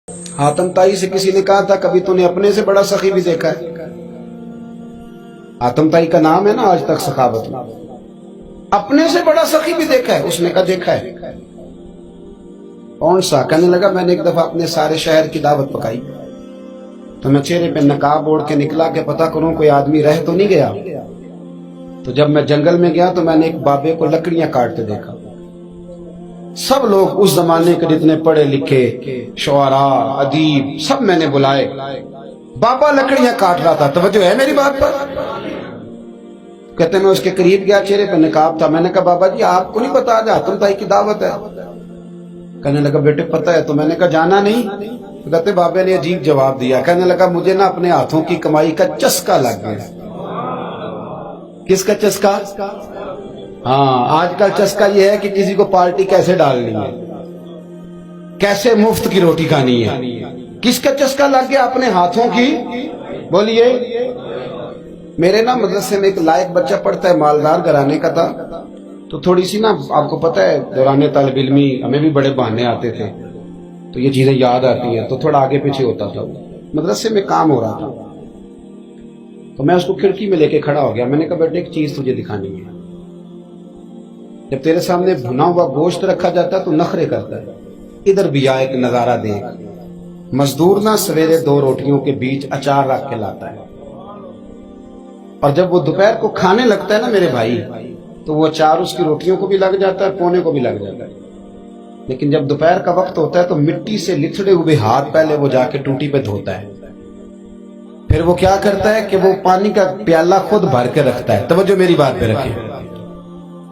हातम ताई से किसी ने कहा था कभी तूने अपने से बड़ा सखी भी देखा है? हातम ताई का नाम है ना आज तक सखावत में। अपने से बड़ा सखी भी देखा है? उसने कहा देखा है। कौन सा? कहने लगा मैंने एक दफा अपने सारे शहर की दावत पकाई तो मैं चेहरे पे नकाब ओढ़ के निकला कि पता करूं कोई आदमी रह तो नहीं गया। तो जब मैं जंगल में गया तो मैंने एक बाबे को लकड़ियां काटते देखा। सब लोग उस जमाने के जितने पढ़े लिखे शुआरा अदीब सब मैंने बुलाए, बाबा लकड़ियां काट रहा था। तवज्जो है मेरी बात पर? कहते मैं उसके करीब गया, चेहरे पे नकाब था। मैंने कहा बाबा जी आपको नहीं पता आज हातम ताई की दावत है? कहने लगा बेटे पता है। तो मैंने कहा जाना नहीं? तो कहते बाबे ने अजीब जवाब दिया। कहने लगा मुझे ना अपने हाथों की कमाई का चस्का लग गया। किसका चस्का? हाँ, आजकल चस्का ये है कि किसी को पार्टी कैसे डालनी है, कैसे मुफ्त की रोटी खानी है। किसका चस्का लग गया? अपने हाथों की। बोलिए। मेरे ना मदरसे में एक लायक बच्चा पढ़ता है, मालदार घराने का था। तो थोड़ी सी ना आपको पता है दौरान तालिब इल्मी हमें भी बड़े बहाने आते थे तो ये चीजें याद आती हैं, तो थोड़ा आगे पीछे होता था। मदरसे में काम हो रहा था तो मैं उसको खिड़की में लेके खड़ा हो गया। मैंने कहा बेटे एक चीज तुझे दिखानी है। जब तेरे सामने भुना हुआ गोश्त रखा जाता है तो नखरे करता है। इधर भी आ एक नजारा देख। मजदूर ना सवेरे 2 रोटियों के बीच अचार रख के लाता है और जब वो दोपहर को खाने लगता है ना मेरे भाई, तो वो अचार उसकी रोटियों को भी लग जाता है, पोने को भी लग जाता है। लेकिन जब दोपहर का वक्त होता है तो मिट्टी से लिथड़े हुए हाथ पहले वो जाके टूटी पे धोता है। फिर वो क्या करता है कि वो पानी का प्याला खुद भर के रखता है। तवज्जो मेरी बात पे रखिए।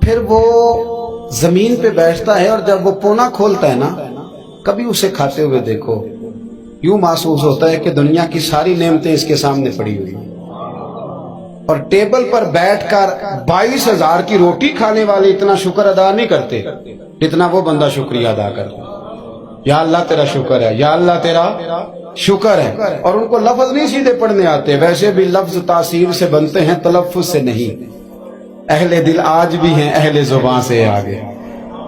फिर वो जमीन पे बैठता है और जब वो पोना खोलता है ना, कभी उसे खाते हुए देखो, यूं महसूस होता है कि दुनिया की सारी नेमतें इसके सामने पड़ी हुई हैं। और टेबल पर बैठकर 22,000 की रोटी खाने वाले इतना शुक्र अदा नहीं करते जितना वो बंदा शुक्रिया अदा करता है। या अल्लाह तेरा शुक्र है, या अल्लाह तेरा शुक्र है। और उनको लफ्ज नहीं सीधे पढ़ने आते, वैसे भी लफ्ज तासीर से बनते हैं, तलफ्फुज से नहीं। अहले दिल आज भी हैं अहले जुबान से आगे।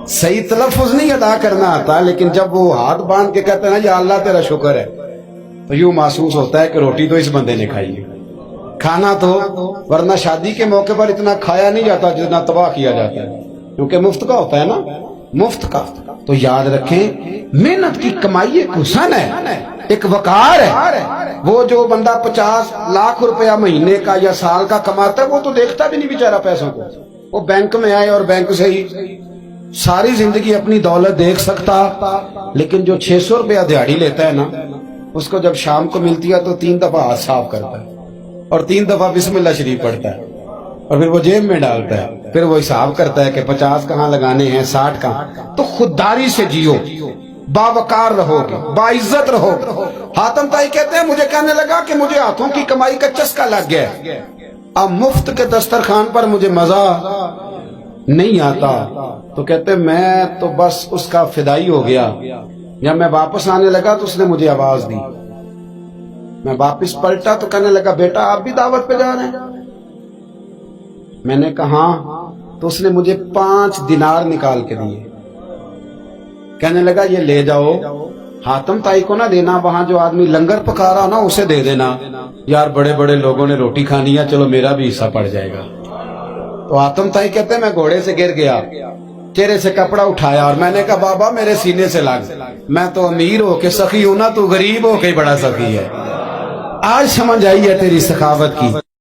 सही तलफ्फुज नहीं अदा करना आता, लेकिन जब वो हाथ बांध के कहते हैं ना या अल्लाह तेरा शुक्र है, तो यूं महसूस होता है कि रोटी तो इस बंदे ने खाई है, खाना तो, वरना शादी के मौके पर इतना खाया नहीं जाता जितना तबाह किया जाता है, क्योंकि मुफ्त का होता है ना, मुफ्त का। तो याद रखें मेहनत की कमाई एक हुस्न है, एक वकार है। वो जो बंदा 50 लाख रुपया महीने का या साल का कमाता है वो तो देखता भी नहीं बेचारा पैसों को। वो बैंक में आए और बैंक से ही सारी जिंदगी अपनी दौलत देख सकता। लेकिन जो 600 रुपया दिहाड़ी लेता है ना, उसको जब शाम को मिलती है तो 3 दफा हाथ साफ करता है और 3 दफा बिस्मिल्लाह शरीफ पढ़ता है और फिर वो जेब में डालता है। फिर वो हिसाब करता है कि 50 कहाँ लगाने हैं, 60 कहाँ। तो खुददारी से जियो, बावकार रहोगे, बाइज्जत रहोगे। हातम ताई कहते हैं मुझे कहने लगा कि मुझे हाथों की कमाई का चस्का लग गया। अब मुफ्त के दस्तरखान पर मुझे मजा नहीं आता। तो कहते मैं तो बस उसका फिदाई हो गया। जब मैं वापस आने लगा तो उसने मुझे आवाज दी। मैं वापस पलटा तो कहने लगा बेटा आप भी दावत पे जा रहे हैं? मैंने कहा। तो उसने मुझे 5 दिनार निकाल के दिए। कहने लगा ये ले जाओ, हातम ताई को ना देना, वहां जो आदमी लंगर पका रहा ना उसे दे देना। यार बड़े बड़े लोगों ने रोटी खानी है, चलो मेरा भी हिस्सा पड़ जाएगा। तो हातम ताई कहते मैं घोड़े से गिर गया, चेहरे से कपड़ा उठाया और मैंने कहा बाबा मेरे सीने से लग, मैं तो अमीर हो के सखी हूं ना, तू गरीब हो के बड़ा सखी है। आज समझ आई है तेरी सखावत की।